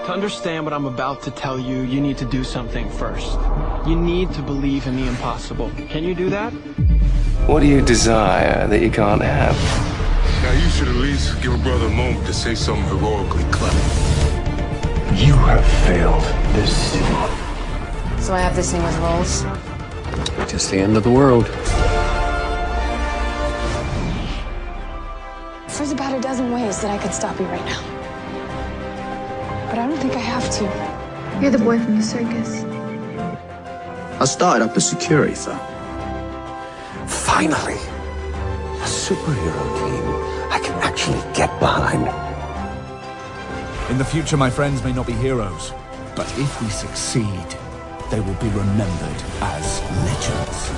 To understand what I'm about to tell you, you need to do something first. You need to believe in the impossible. Can you do that? What do you desire that you can't have? Now you should at least give a brother a moment to say something heroically clever. You have failed this city. So I have this thing with rolls. Just the end of the world. There's about a dozen ways that I could stop you right now. But I don't think I have to. You're the boy from the circus. I started up a security firm. Finally, a superhero team I can actually get behind. In the future, my friends may not be heroes, but if we succeed, they will be remembered as legends.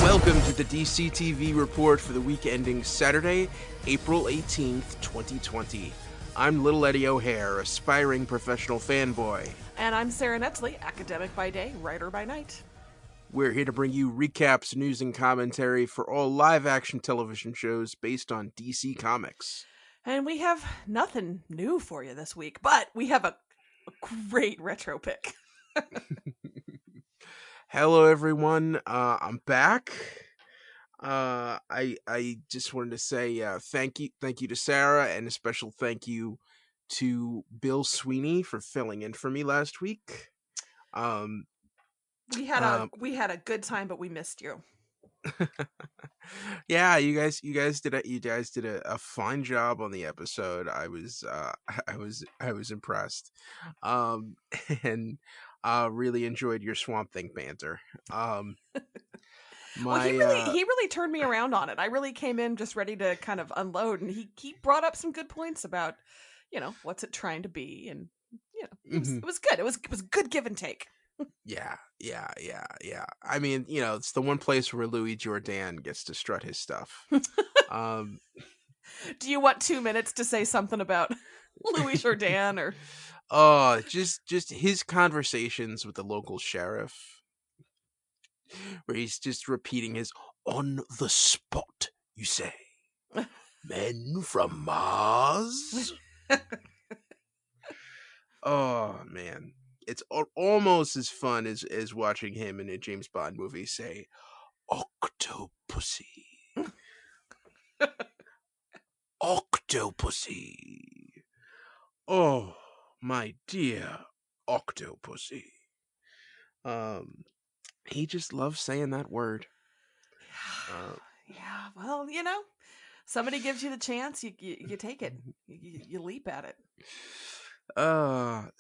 Welcome to the DC TV report for the week ending Saturday, April 18th, 2020. I'm Little Eddie O'Hare, aspiring professional fanboy. And I'm Sara, academic by day, writer by night. We're here to bring you recaps, news, and commentary for all live-action television shows based on DC Comics. And we have nothing new for you this week, but we have a great retro pick. Hello, everyone. I'm back. I just wanted to say thank you to Sara, and a special thank you to Bill Sweeney for filling in for me last week. We had a good time, but we missed you. Yeah, you guys did a fine job on the episode. I was impressed, and really enjoyed your Swamp Thing banter. Well, he really turned me around on it. I really came in just ready to kind of unload, and he brought up some good points about, what's it trying to be, and it was good. It was good give and take. Yeah. I mean, it's the one place where Louis Jordan gets to strut his stuff. Do you want 2 minutes to say something about Louis Jordan or? Oh, just his conversations with the local sheriff, where he's just repeating his "on the spot," you say, "men from Mars." Oh man, it's almost as fun as watching him in a James Bond movie say "Octopussy." Octopussy. Oh, my dear Octopussy. He just loves saying that word. Yeah, well, somebody gives you the chance, you take it, you leap at it. I'm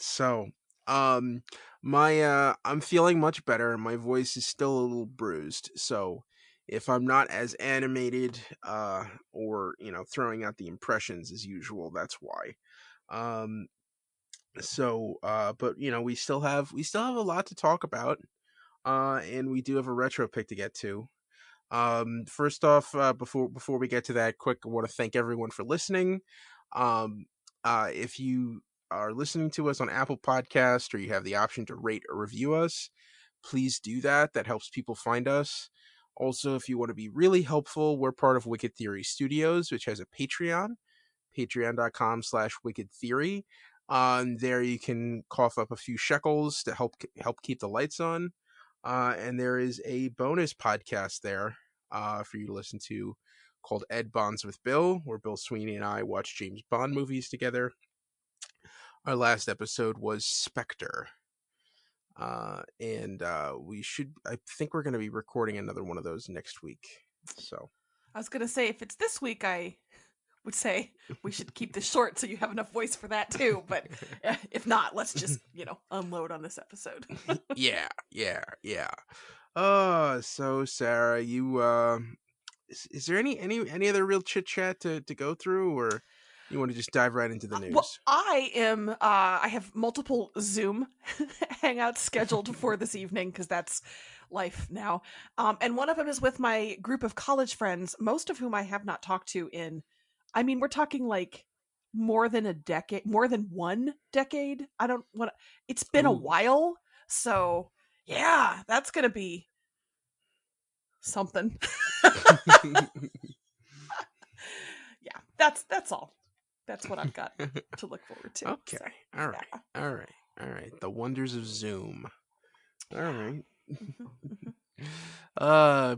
feeling much better. My voice is still a little bruised, so if I'm not as animated, or throwing out the impressions as usual, that's why. But we still have a lot to talk about, and we do have a retro pick to get to. First off, before we get to that, I want to thank everyone for listening. If you are listening to us on Apple Podcast, or you have the option to rate or review us, please do that. That helps people find us. Also, if you want to be really helpful, we're part of Wicked Theory Studios, which has a Patreon, patreon.com/Wicked Theory. There you can cough up a few shekels to help keep the lights on. And there is a bonus podcast there for you to listen to called Ed Bonds with Bill, where Bill Sweeney and I watch James Bond movies together. Our last episode was Spectre. And I think we're going to be recording another one of those next week. So I was going to say, if it's this week, I would say we should keep this short so you have enough voice for that too. But if not, let's just, unload on this episode. Yeah. So Sara, you, is there any other real chit chat to go through, or you want to just dive right into the news? Well, I have multiple Zoom hangouts scheduled for this evening, because that's life now. And one of them is with my group of college friends, most of whom I have not talked to we're talking like more than one decade. It's been a while. So yeah, that's going to be something. Yeah, that's all. That's what I've got to look forward to. Okay. So, All right. yeah. All right. The wonders of Zoom. All right.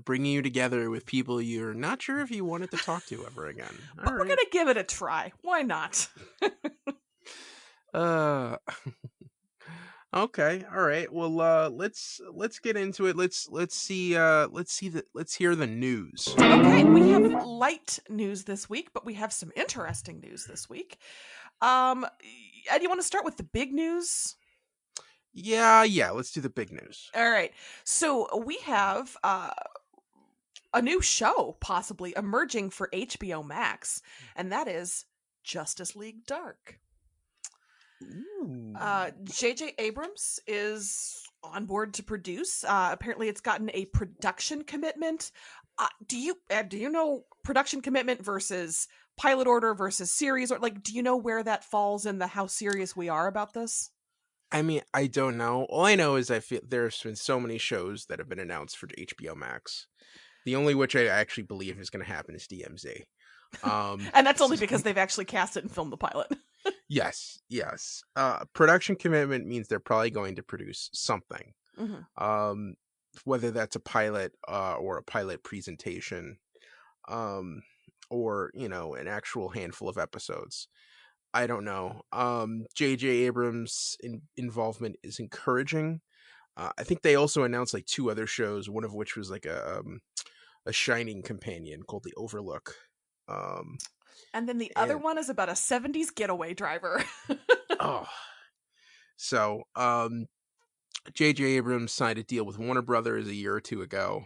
Bringing you together with people you're not sure if you wanted to talk to ever again. All But we're right. gonna give it a try. Why not? Okay. All right. Well, let's get into it. Let's hear the news. Okay, we have light news this week, but we have some interesting news this week. Ed, you want to start with the big news? Yeah, let's do the big news. All right. So we have a new show possibly emerging for HBO Max, and that is Justice League Dark. J.J. Abrams is on board to produce. Apparently, it's gotten a production commitment. Do you know production commitment versus pilot order versus series, or like, do you know where that falls in the how serious we are about this? I mean, I don't know. All I know is I feel there's been so many shows that have been announced for HBO Max. The only which I actually believe is going to happen is DMZ. And that's only because they've actually cast it and filmed the pilot. Yes. Production commitment means they're probably going to produce something. Mm-hmm. Whether that's a pilot or a pilot presentation, or an actual handful of episodes. I don't know. J.J. Abrams' involvement is encouraging. I think they also announced like 2 other shows, one of which was like a Shining companion called The Overlook. And then the other one is about a 70s getaway driver. So J.J. Abrams signed a deal with Warner Brothers a year or 2 ago.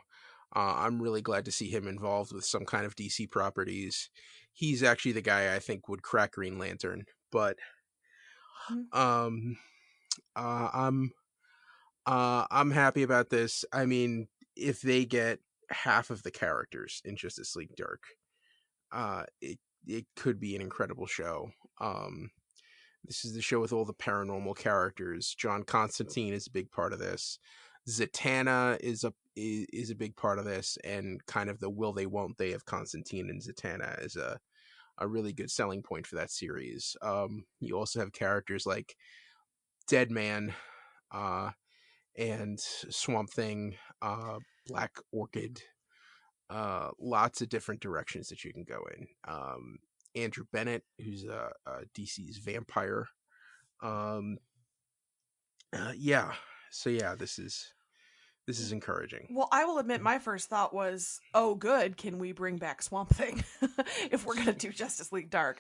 I'm really glad to see him involved with some kind of DC properties. He's actually the guy I think would crack Green Lantern, but I'm happy about this. I mean, if they get half of the characters in Justice League Dark, it could be an incredible show. This is the show with all the paranormal characters. John Constantine is a big part of this. Zatanna is a big part of this, and kind of the will they won't they of Constantine and Zatanna is a really good selling point for that series. You also have characters like Deadman, and Swamp Thing, Black Orchid. Lots of different directions that you can go in. Andrew Bennett, who's DC's vampire. So yeah, this is encouraging. Well, I will admit my first thought was, oh good, can we bring back Swamp Thing if we're going to do Justice League Dark?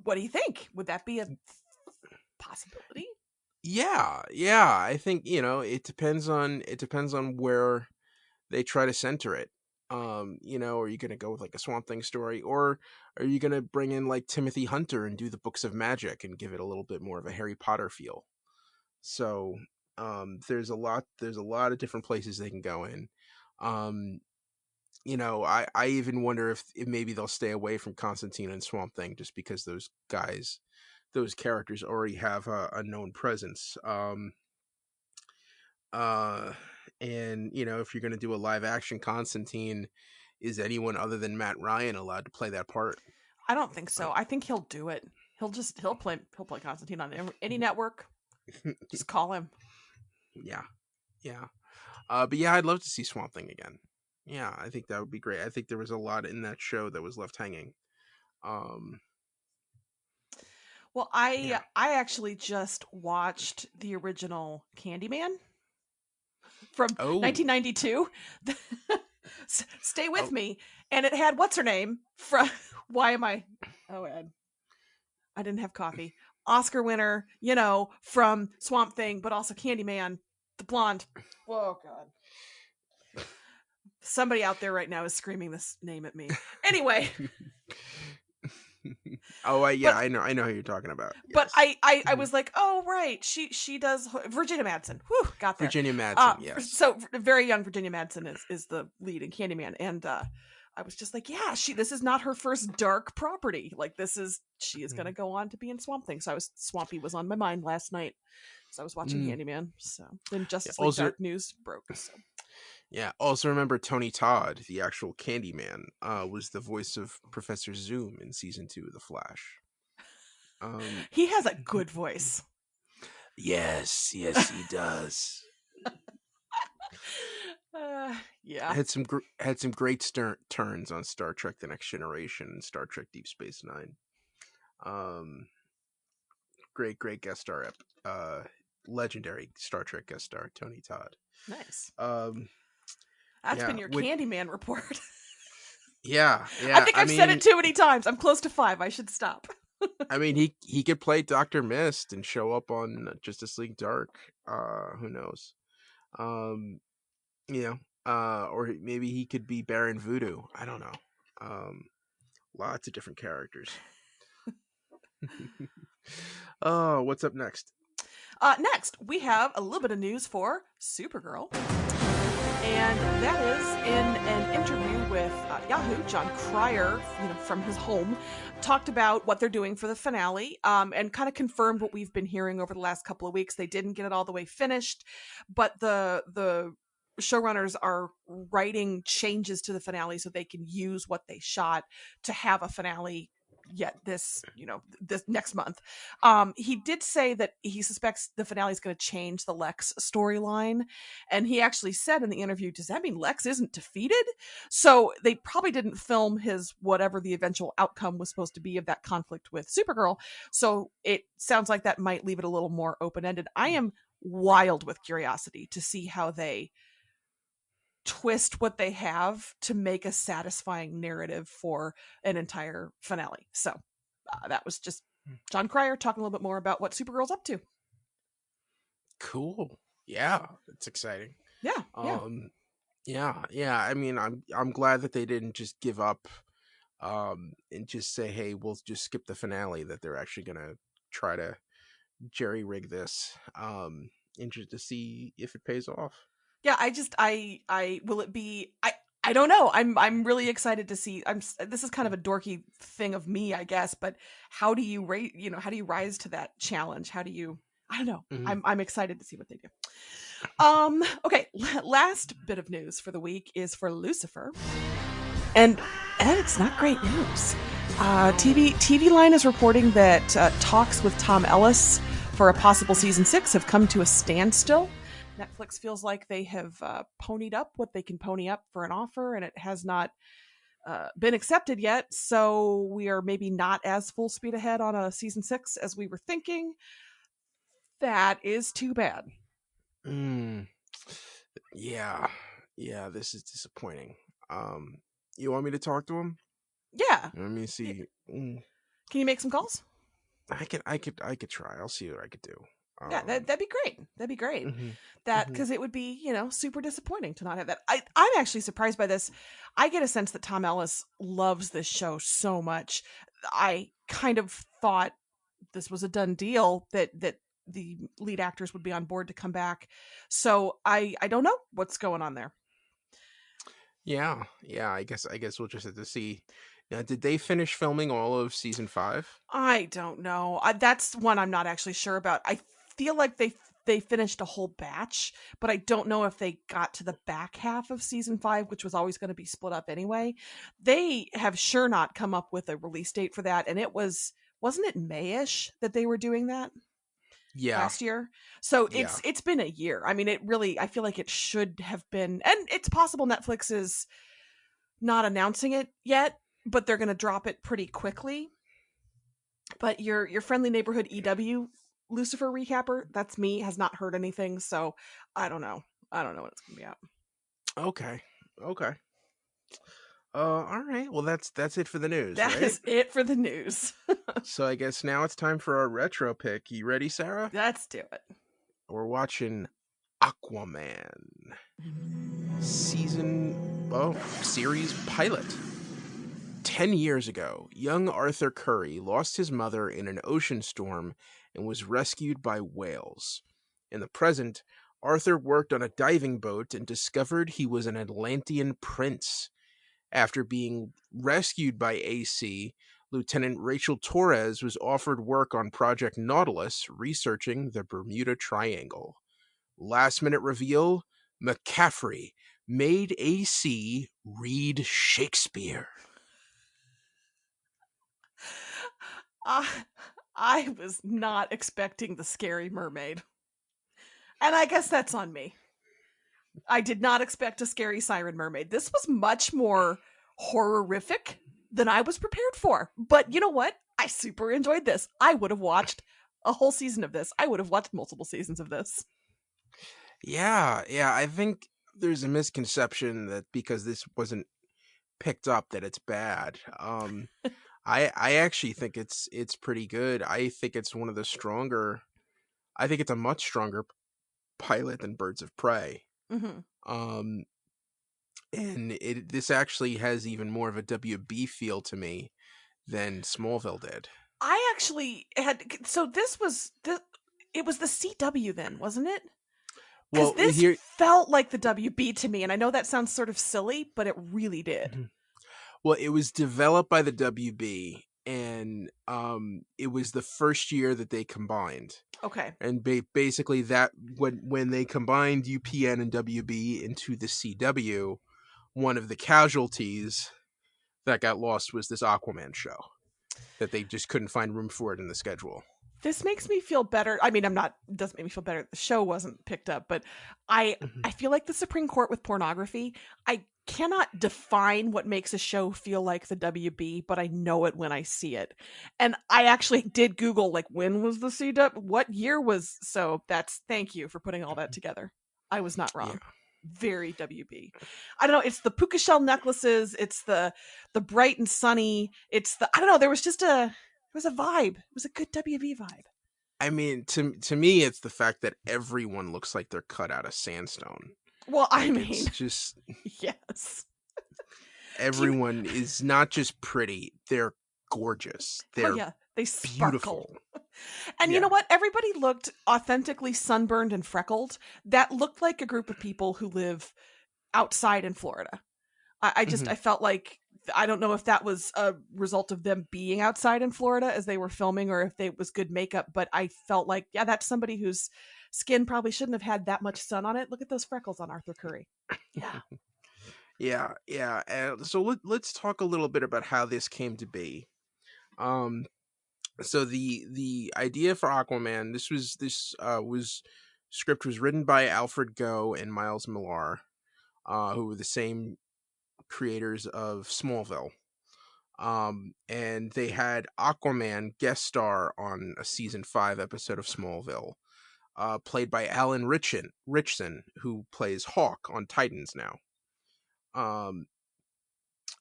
What do you think? Would that be a possibility? Yeah, I think, it depends on where they try to center it. Are you going to go with like a Swamp Thing story, or are you going to bring in like Timothy Hunter and do the Books of Magic and give it a little bit more of a Harry Potter feel? So, there's a lot of different places they can go in. I even wonder if maybe they'll stay away from Constantine and Swamp Thing just because those characters already have a known presence. And if you're going to do a live action Constantine, is anyone other than Matt Ryan allowed to play that part? I don't think so. I think he'll do it. He'll play Constantine on any network. Just call him. Yeah. But yeah, I'd love to see Swamp Thing again. Yeah, I think that would be great. I think there was a lot in that show that was left hanging. Well, I actually just watched the original Candyman from 1992. Stay with me. And it had, what's her name? From Ed. I didn't have coffee. Oscar winner, from Swamp Thing, but also Candyman, the blonde. Oh, God. Somebody out there right now is screaming this name at me. Anyway. I know who you're talking about. Yes. But I was like, oh right, she does Virginia Madsen. Whew, got there. Virginia Madsen, yes. So very young Virginia Madsen is the lead in Candyman, and I was just like, yeah, this is not her first dark property. Like she is gonna go on to be in Swamp Thing. So Swampy was on my mind last night, so I was watching Candyman. So then Justice League Dark news broke. So. Yeah. Also remember Tony Todd, the actual Candyman, was the voice of Professor Zoom in season 2 of The Flash. He has a good voice. Yes, he does. Yeah. Had some great turns on Star Trek: The Next Generation and Star Trek: Deep Space Nine. Great guest star legendary Star Trek guest star Tony Todd. Nice. That's been your Candyman report. Yeah. I think I've said it too many times. I'm close to 5. I should stop. I mean, he could play Dr. Mist and show up on Justice League Dark. Who knows? Or maybe he could be Baron Voodoo. I don't know. Lots of different characters. Oh, what's up next? Next, we have a little bit of news for Supergirl. And that is in an interview with Yahoo. John Cryer, from his home, talked about what they're doing for the finale, and kind of confirmed what we've been hearing over the last couple of weeks. They didn't get it all the way finished, but the showrunners are writing changes to the finale so they can use what they shot to have a finale this next month. He did say that he suspects the finale is going to change the Lex storyline, and he actually said in the interview, does that mean Lex isn't defeated? So they probably didn't film his whatever the eventual outcome was supposed to be of that conflict with Supergirl, so it sounds like that might leave it a little more open-ended. I am wild with curiosity to see how they twist what they have to make a satisfying narrative for an entire finale. So that was just John Cryer talking a little bit more about what Supergirl's up to. Cool. Yeah, it's exciting. Yeah. Yeah. I mean, I'm glad that they didn't just give up and just say, hey, we'll just skip the finale, that they're actually gonna try to jerry rig this and just to see if it pays off. Yeah, I will it be I don't know. I'm really excited to see. This is kind of a dorky thing of me, I guess, but how do you how do you rise to that challenge? How do you I don't know. Mm-hmm. I'm excited to see what they do. Okay, last bit of news for the week is for Lucifer. And it's not great news. TV Line is reporting that talks with Tom Ellis for a possible season 6 have come to a standstill. Netflix feels like they have ponied up what they can pony up for an offer, and it has not been accepted yet. So we are maybe not as full speed ahead on a season 6 as we were thinking. That is too bad. Yeah, this is disappointing. You want me to talk to him? Yeah. Let me see. Can you make some calls? I could try. I'll see what I could do. Yeah, that'd be great. That'd be great. Mm-hmm. Because it would be, super disappointing to not have that. I'm actually surprised by this. I get a sense that Tom Ellis loves this show so much. I kind of thought this was a done deal, that the lead actors would be on board to come back. So I don't know what's going on there. Yeah. I guess we'll just have to see. Now, did they finish filming all of season 5? I don't know. That's one I'm not actually sure about. I feel like they finished a whole batch, but I don't know if they got to the back half of season 5, which was always going to be split up anyway. They have sure not come up with a release date for that, and wasn't it May-ish that they were doing that? Yeah. Last year. So it's been a year. I mean, I feel like it should have been, and it's possible Netflix is not announcing it yet, but they're going to drop it pretty quickly. But your friendly neighborhood EW Lucifer recapper, that's me, has not heard anything, so I don't know when it's going to be out. Okay. All right. Well, that's it for the news. That is it for the news. So I guess now it's time for our retro pick. You ready, Sarah? Let's do it. We're watching Aquaman series pilot. 10 years ago, young Arthur Curry lost his mother in an ocean storm and was rescued by whales. In the present, Arthur worked on a diving boat and discovered he was an Atlantean prince. After being rescued by AC, Lieutenant Rachel Torres was offered work on Project Nautilus, researching the Bermuda Triangle. Last-minute reveal, McCaffrey made AC read Shakespeare. I was not expecting the scary mermaid. And I guess that's on me. I did not expect a scary siren mermaid. This was much more horrific than I was prepared for. But you know what? I super enjoyed this. I would have watched a whole season of this. I would have watched multiple seasons of this. Yeah, I think there's a misconception that because this wasn't picked up that it's bad. I actually think it's pretty good. I think it's one of the stronger. I think it's a much stronger pilot than Birds of Prey. Mm-hmm. And this actually has even more of a WB feel to me than Smallville did. I actually had this was it was the CW then, wasn't it? Because this felt like the WB to me, and I know that sounds sort of silly, but it really did. Well, it was developed by the WB, and it was the first year that they combined. Okay. And basically that when they combined UPN and WB into the CW, one of the casualties that got lost was this Aquaman show. That they just couldn't find room for it in the schedule. This makes me feel better. I mean, doesn't make me feel better. The show wasn't picked up, but I feel like the Supreme Court with pornography. I cannot define what makes a show feel like the WB, but I know it when I see it. And I actually did Google, like, when was the CW? What year was? So thank you for putting all that together. I was not wrong. Yeah. Very WB. I don't know. It's the puka shell necklaces. It's the bright and sunny. It's I don't know. There was a vibe. It was a good WB vibe. I mean, to me, it's the fact that everyone looks like they're cut out of sandstone. Well, I mean, it's just yes. Everyone is not just pretty; they're gorgeous. They're they sparkle. Beautiful. And you know what? Everybody looked authentically sunburned and freckled. That looked like a group of people who live outside in Florida. I felt like, I don't know if that was a result of them being outside in Florida as they were filming or if it was good makeup, but I felt like, yeah, that's somebody whose skin probably shouldn't have had that much sun on it. Look at those freckles on Arthur Curry. Yeah. Yeah. So let's talk a little bit about how this came to be. So the idea for Aquaman, script was written by Alfred Goh and Miles Millar, who were the same creators of Smallville. And they had Aquaman guest star on a season 5 episode of Smallville, played by Alan Ritchson, who plays Hawk on Titans now.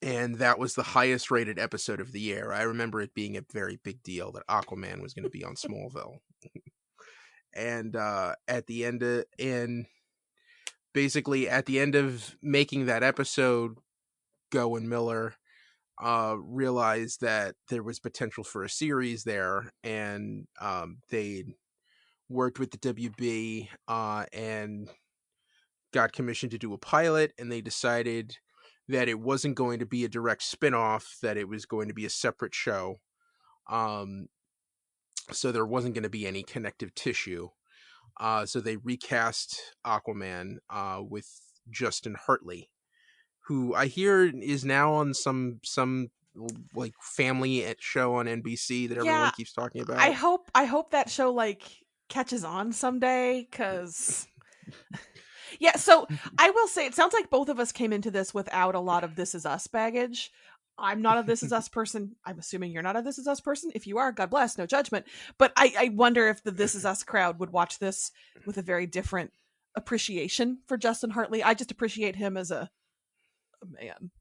And that was the highest rated episode of the year. I remember it being a very big deal that Aquaman was going to be on Smallville. And at the end of making that episode, Goh and Miller realized that there was potential for a series there, and they worked with the WB and got commissioned to do a pilot, and they decided that it wasn't going to be a direct spin-off, that it was going to be a separate show. So there wasn't going to be any connective tissue. So they recast Aquaman with Justin Hartley, who I hear is now on some like family show on NBC that everyone keeps talking about. I hope that show like catches on someday, because yeah, so I will say, it sounds like both of us came into this without a lot of This Is Us baggage. I'm not a This Is Us person. I'm assuming you're not a This Is Us person. If you are, God bless, no judgment. But I wonder if the This Is Us crowd would watch this with a very different appreciation for Justin Hartley. I just appreciate him as a man.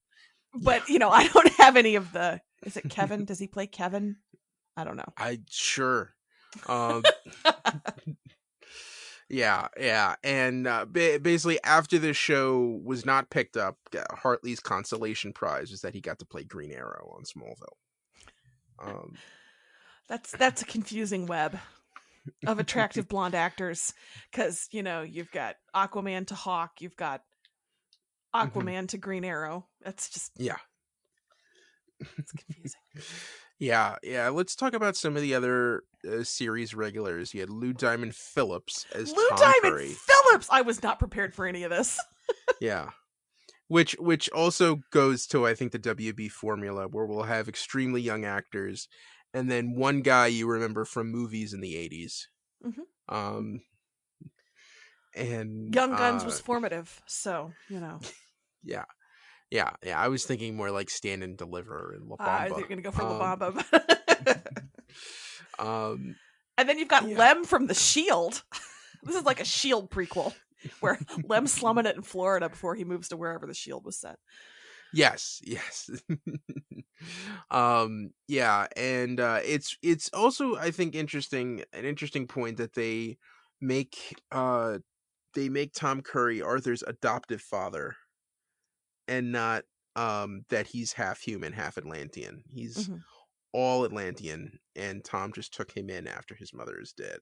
But, you know, I don't have any of the... Is it Kevin? Does he play Kevin? I don't know. Sure. Yeah. And basically, after this show was not picked up, Hartley's consolation prize was that he got to play Green Arrow on Smallville. That's a confusing web of attractive blonde actors, because, you know, you've got Aquaman to Hawk, you've got Aquaman to Green Arrow. That's just... Yeah. It's confusing. Yeah. Let's talk about some of the other series regulars. You had Lou Diamond Phillips as Tom Curry. Phillips! I was not prepared for any of this. Yeah. Which also goes to, I think, the WB formula, where we'll have extremely young actors, and then one guy you remember from movies in the 80s. Mm-hmm. And Young Guns was formative, so yeah. I was thinking more like Stand and Deliver and La I Bamba. think you're gonna go for La Bamba. And then you've got Lem from The Shield. This is like a Shield prequel, where Lem's slumming it in Florida before he moves to wherever the Shield was set. Yes. Yeah, and it's also, I think, an interesting point that they make Tom Curry Arthur's adoptive father, and not that he's half human, half Atlantean. He's all Atlantean, and Tom just took him in after his mother is dead.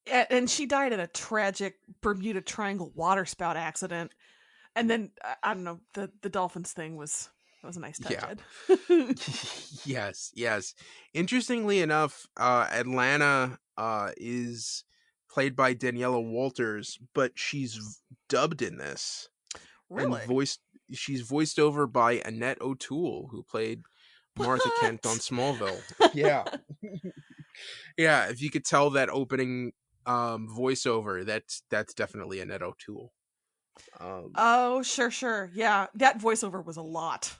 And she died in a tragic Bermuda Triangle waterspout accident. And then I don't know, the dolphins thing was a nice touch. Yeah. Yes. Interestingly enough, Atlanta is played by Daniela Walters, but she's dubbed in this. Really? And she's voiced over by Annette O'Toole, who played Martha Kent on Smallville. Yeah. Yeah, if you could tell that opening voiceover, that's definitely Annette O'Toole. Oh, sure. Yeah, that voiceover was a lot.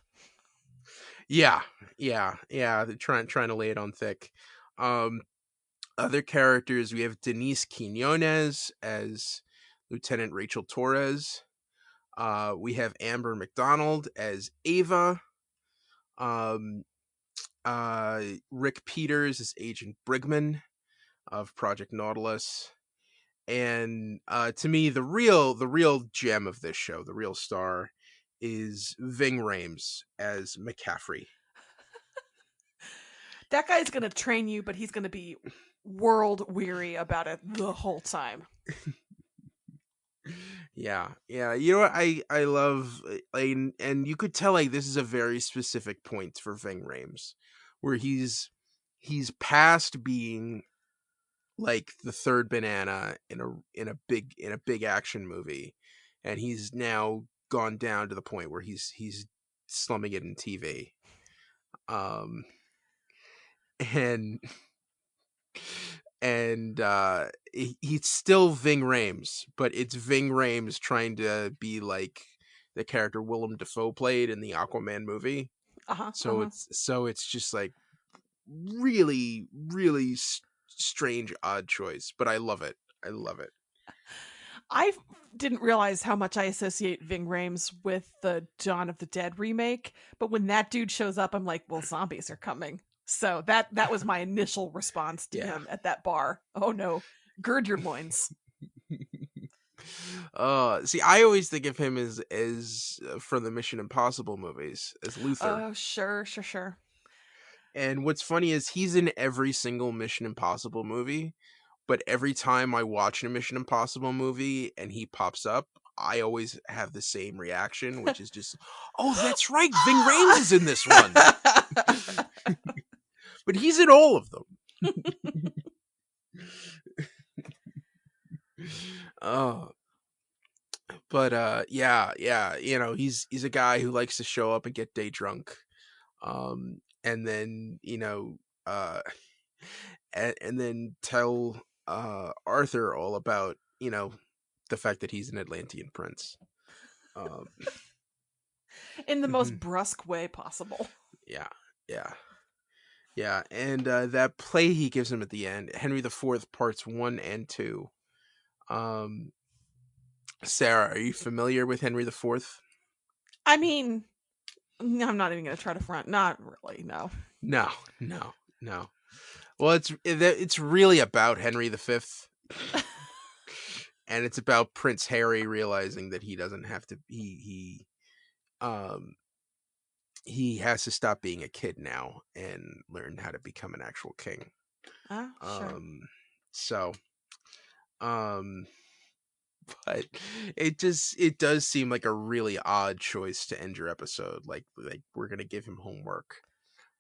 Yeah. They're trying to lay it on thick. Other characters, we have Denise Quinones as Lieutenant Rachel Torres. We have Amber McDonald as Ava. Rick Peters as Agent Brigman of Project Nautilus. And to me, the real gem of this show, the real star, is Ving Rhames as McCaffrey. That guy's gonna train you, but he's gonna be world weary about it the whole time. Yeah. You know what I love, and you could tell like this is a very specific point for Ving Rhames, where he's past being like the third banana in a big action movie, and he's now gone down to the point where he's slumming it in TV. And he's still Ving Rhames, but it's Ving Rhames trying to be like the character Willem Dafoe played in the Aquaman movie. It's just like really strange, odd choice, but I love it. I didn't realize how much I associate Ving Rhames with the Dawn of the Dead remake, but when that dude shows up, I'm like, well, zombies are coming. So that was my initial response to him at that bar. Oh no, gird your loins. See, I always think of him as from the Mission Impossible movies as Luther. Oh, sure. And what's funny is he's in every single Mission Impossible movie, but every time I watch a Mission Impossible movie and he pops up, I always have the same reaction, which is just, oh, that's right, Ving Rhames is in this one. But he's in all of them. Yeah, he's a guy who likes to show up and get day drunk. And then, and then tell Arthur all about, the fact that he's an Atlantean prince. In the most brusque way possible. Yeah. And that play he gives him at the end, Henry IV Parts 1 and 2. Sarah, are you familiar with Henry IV? I mean, I'm not even going to try to front. Not really, no. No. Well, it's really about Henry V. And it's about Prince Harry realizing that he doesn't have to. He has to stop being a kid now and learn how to become an actual king. Sure. But it does seem like a really odd choice to end your episode. Like we're gonna give him homework.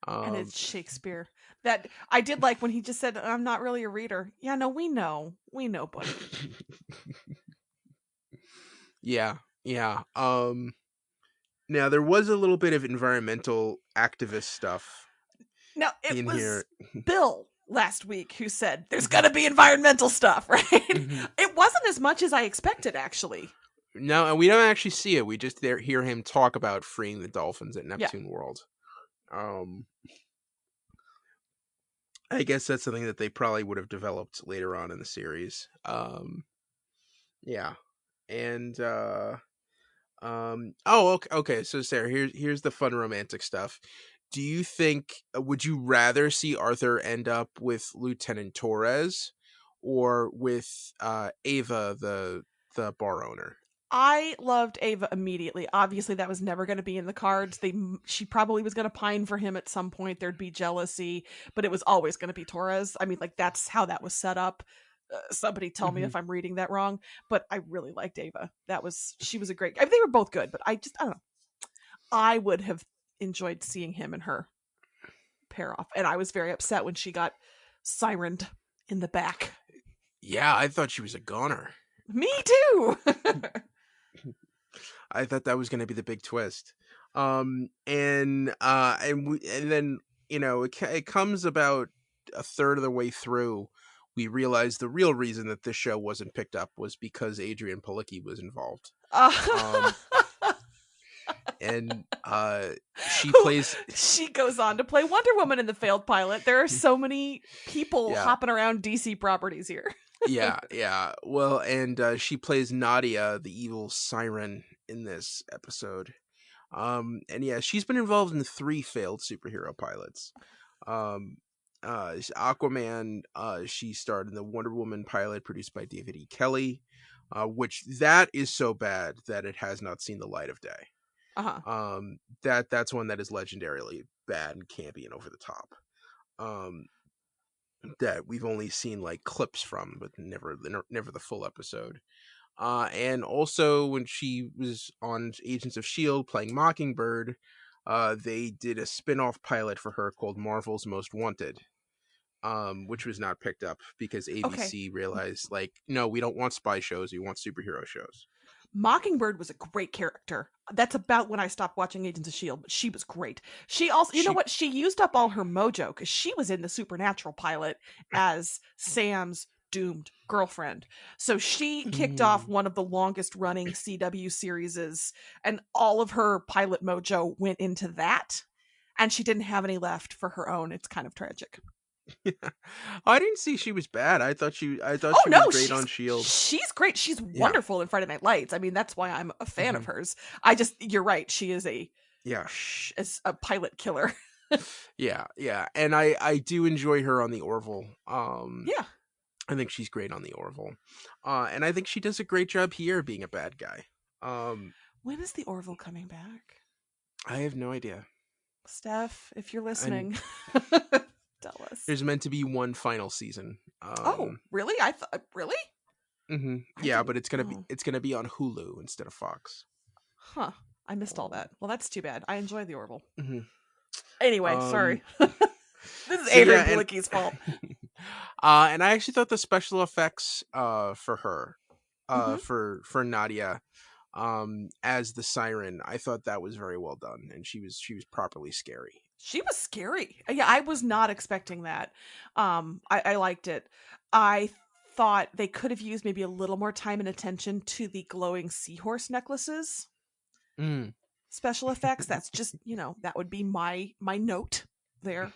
And it's Shakespeare. That I did like when he just said, "I'm not really a reader." Yeah, no, we know, buddy. Yeah. Now there was a little bit of environmental activist stuff. Now, it in was here. Bill last week who said there's going to be environmental stuff, right? It wasn't as much as I expected, actually. No, and we don't actually see it. We just hear him talk about freeing the dolphins at Neptune World. I guess that's something that they probably would have developed later on in the series. Yeah. And okay, so Sarah, here's the fun romantic stuff. Do you think would you rather see Arthur end up with Lieutenant Torres or with Ava, the bar owner? I loved Ava immediately. Obviously, that was never going to be in the cards. She probably was going to pine for him at some point. There'd be jealousy, but it was always going to be Torres. I mean, like, that's how that was set up. Somebody tell me if I'm reading that wrong, but I really liked Ava. She was a great. I mean, they were both good, but I don't know. I would have enjoyed seeing him and her pair off, and I was very upset when she got sirened in the back. Yeah, I thought she was a goner. Me too. I thought that was going to be the big twist. And then it comes about a third of the way through. We realized the real reason that this show wasn't picked up was because Adrian Palicki was involved. And she goes on to play Wonder Woman in the failed pilot. There are so many people hopping around DC properties here. yeah. Well, and she plays Nadia, the evil siren, in this episode. And yeah, she's been involved in 3 failed superhero pilots. Aquaman, she starred in the Wonder Woman pilot produced by David E. Kelly, which that is so bad that it has not seen the light of day. That's one that is legendarily bad and campy and over the top. That we've only seen like clips from, but never the full episode. And also when she was on Agents of S.H.I.E.L.D. playing Mockingbird, they did a spin-off pilot for her called Marvel's Most Wanted, which was not picked up because ABC realized, like, no, we don't want spy shows, we want superhero shows. Mockingbird was a great character. That's about when I stopped watching Agents of S.H.I.E.L.D., but she was great. She also, you know what? She used up all her mojo because she was in the Supernatural pilot as Sam's doomed girlfriend. So she kicked off one of the longest running CW series, and all of her pilot mojo went into that, and she didn't have any left for her own. It's kind of tragic. I didn't see she was bad. I thought she was great on S.H.I.E.L.D. She's great. She's wonderful in Friday Night Lights. I mean, that's why I'm a fan of hers. You're right. She is a pilot killer. yeah. And I do enjoy her on the Orville. I think she's great on the Orville. And I think she does a great job here being a bad guy. When is the Orville coming back? I have no idea. Steph, if you're listening, tell us. There's meant to be one final season. Oh, really? Really? Mm-hmm. Yeah, but it's gonna be on Hulu instead of Fox. Huh. I missed all that. Well, that's too bad. I enjoy the Orville. Mm-hmm. Anyway, sorry. This is Adrian Palicki's fault. And I actually thought the special effects for her, for Nadia, as the siren, I thought that was very well done, and she was properly scary. She was scary. Yeah, I was not expecting that. I liked it. I thought they could have used maybe a little more time and attention to the glowing seahorse necklaces. Special effects. That's just, that would be my note there.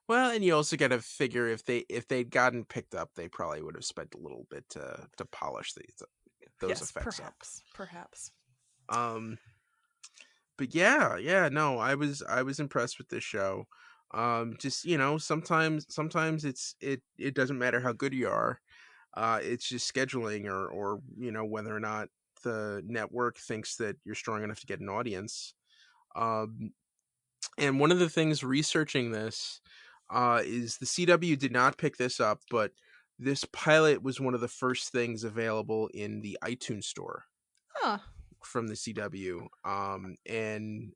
Well, and you also got to figure if they'd gotten picked up, they probably would have spent a little bit to polish those effects up. Perhaps. But yeah, no, I was impressed with this show. Just sometimes it doesn't matter how good you are. It's just scheduling or whether or not the network thinks that you're strong enough to get an audience. And one of the things researching this is the CW did not pick this up, but this pilot was one of the first things available in the iTunes store from the CW. And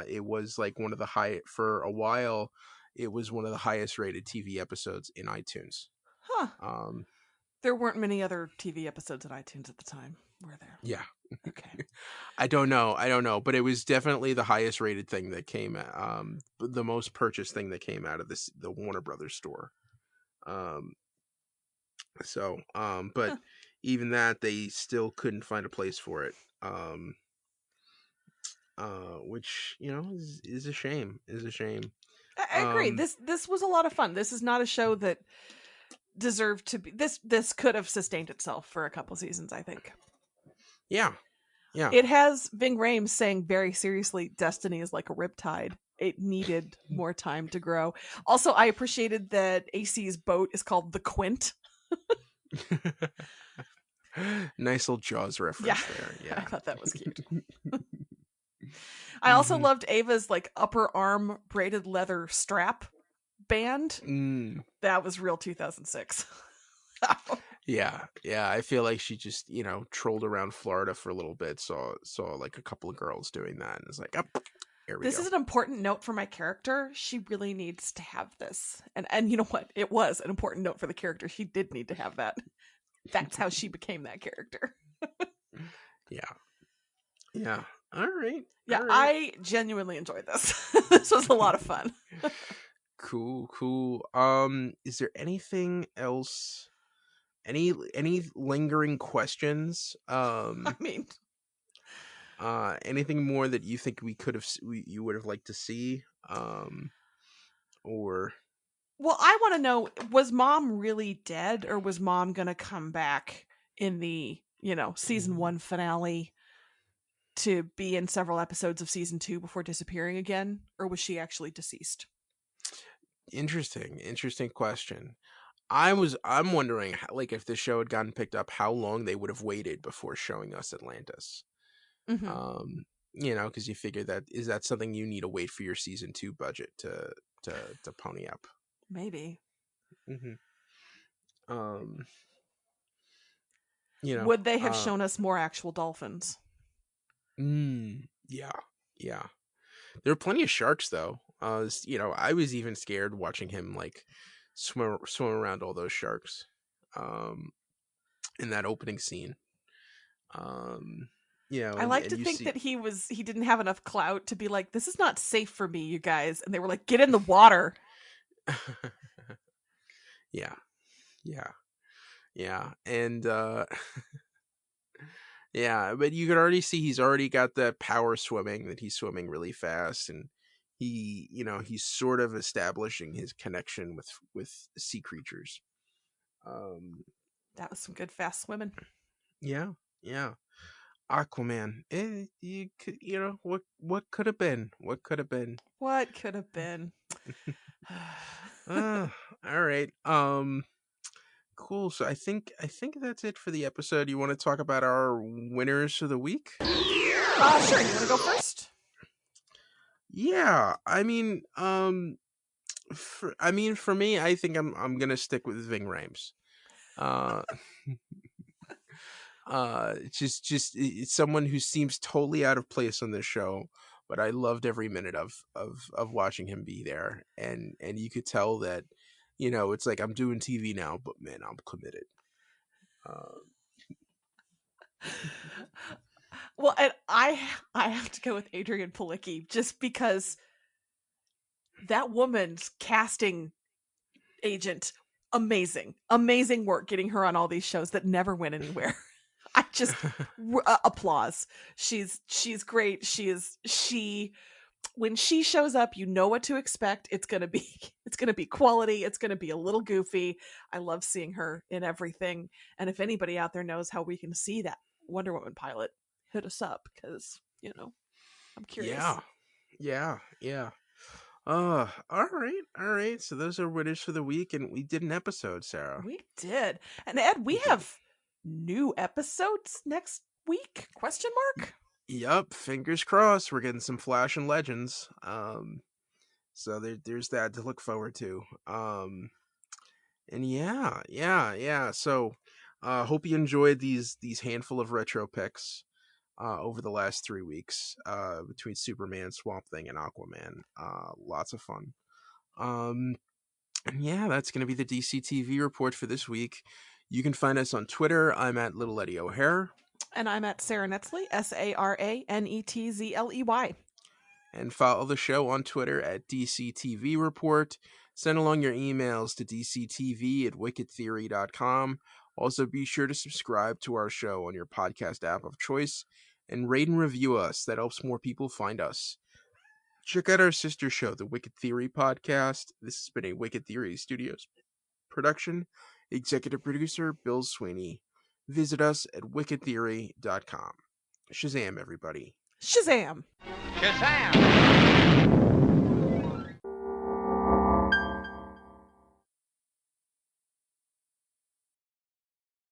it was like one of the for a while, it was one of the highest rated TV episodes in iTunes. There weren't many other TV episodes in iTunes at the time, were there? Okay. I don't know, but it was definitely the highest rated thing that came, the most purchased thing that came out of the Warner Brothers store. Um, but Huh. even that, they still couldn't find a place for it. Which is a shame. Is a shame. I agree. This was a lot of fun. This is not a show that deserved to be. This could have sustained itself for a couple seasons, I think. Yeah. It has Ving Rhames saying very seriously, "Destiny is like a riptide." It needed more time to grow. Also, I appreciated that AC's boat is called the Quint. Nice little Jaws reference there. I Yeah. thought that was cute. I also Mhm. loved Ava's like upper arm braided leather strap band. That was real 2006. Yeah. I feel like she just trolled around Florida for a little bit, saw like a couple of girls doing that, and it's like, oh, here we This go. is an important note for my character. She really needs to have this. And you know what? It was an important note for the character. She did need to have that. That's how she became that character. Yeah. All right. Yeah, All right. I genuinely enjoyed this. This was a lot of fun. Cool. Is there anything else? Any lingering questions? I mean, Anything more that you think we could have you would have liked to see? Or well, I want to know, was Mom really dead, or was Mom going to come back in the, season 1 finale to be in several episodes of season 2 before disappearing again, or was she actually deceased? interesting question. I'm wondering, like, if the show had gotten picked up, how long they would have waited before showing us Atlantis. Mm-hmm. Because you figure that is that something you need to wait for your season 2 budget to pony up. Maybe. Mm-hmm. Would they have shown us more actual dolphins? Yeah. There are plenty of sharks, though. I was even scared watching him like swim around all those sharks, in that opening scene. I like to think that he didn't have enough clout to be like, this is not safe for me, you guys, and they were like, get in the water. Yeah, and yeah, but you could already see he's already got that power swimming, that he's swimming really fast, and he's sort of establishing his connection with sea creatures. That was some good fast swimming. Yeah. Aquaman. What could have been? What could have been? All right. Cool. So I think that's it for the episode. You want to talk about our winners of the week? Sure. You want to go first? Yeah. I mean, for me, I think I'm gonna stick with Ving Rhames. It's someone who seems totally out of place on this show, but I loved every minute of watching him be there, and you could tell that, it's like, I'm doing TV now, but man, I'm committed. Well, and I have to go with Adrienne Palicki, just because that woman's casting agent, amazing work getting her on all these shows that never went anywhere. I just applause. She's great. When she shows up, you know what to expect. It's gonna be quality. It's gonna be a little goofy. I love seeing her in everything. And if anybody out there knows how we can see that Wonder Woman pilot, hit us up, because I'm curious. Yeah. All right. So those are winners for the week, and we did an episode, Sarah. We did. And Ed, we have new episodes next week? Question mark? Yup, fingers crossed. We're getting some Flash and Legends. So there's that to look forward to. And yeah. So, hope you enjoyed these handful of retro picks over the last 3 weeks, between Superman, Swamp Thing, and Aquaman. Lots of fun. And yeah, that's going to be the DC TV report for this week. You can find us on Twitter. I'm at Little Eddie O'Hare. And I'm at Sara Netzley, SaraNetzley. And follow the show on Twitter at DCTV Report. Send along your emails to dctv@wickedtheory.com. Also, be sure to subscribe to our show on your podcast app of choice and rate and review us. That helps more people find us. Check out our sister show, the Wicked Theory Podcast. This has been a Wicked Theory Studios production. Executive producer, Bill Sweeney. Visit us at wickedtheory.com. Shazam, everybody. Shazam! Shazam!